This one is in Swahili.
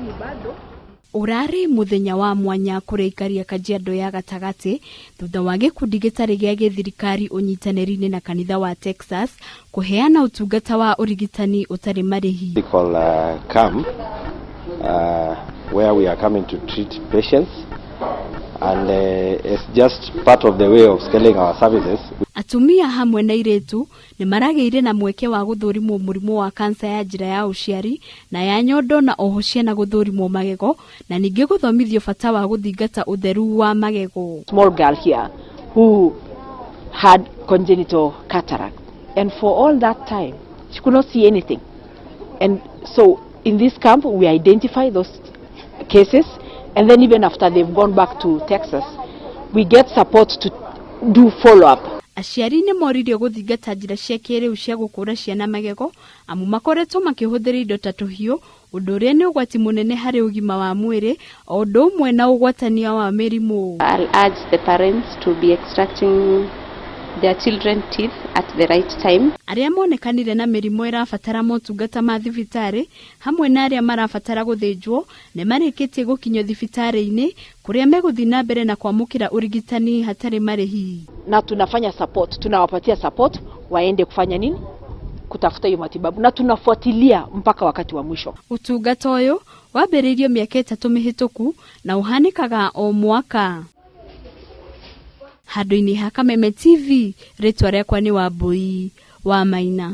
lakini bado urari muthenya wa mwanya kuri Aikari Kajiado ya gatagati thutha wa gikundi gitari gia githirikari unyitaneri-ini na kanitha wa Texas kuheana utungata wa urigitani utari marihi. We call camp where we are coming to treat patients, and it's just part of the way of scaling our services. Atumia hamwe na iretu ni marageire na mweke wa guthurimwo murimu wa kansa ya njira ya uciari na ya nyondo na ohocia na guthurimwo magego na ningi guthomithio bata wa guthingata utheru wa magego. Small girl here who had congenital cataract, and for all that time she could not see anything, and so in this camp we identify those cases, and then even after they've gone back to Texas we get support to do follow up. Aciari ni moririo guthingata njira cia kiriu cia gukura ciana magego amu makoretwo makihuthira indo ta tuhiu undu uria ni ugwati munene hari ugima wa mwiri o undu umwe na ugwatania wa mirimu. I'll urge the parents to be extracting their children teeth at the right time. Aria monekanire na mirimu irabatara motungata ma thibitari hamwe na aria marabatara guthinjwo ne marikitie gukinyo thibitari-ini kuria meguthi na mbere na kwamukira urigitani hatari marihi. Na tunafanya support, tunawapatia support waende kufanya nini? Kutafuta hiyo matibabu, na tunafuatilia mpaka wakati wa mwisho. Utungata uyu wambiriirio miaka 3 mihituku na uhanikaga o mwaka. Handu-ini ha Kameme TV, ritwa riakwa ni Wambui wa Maina.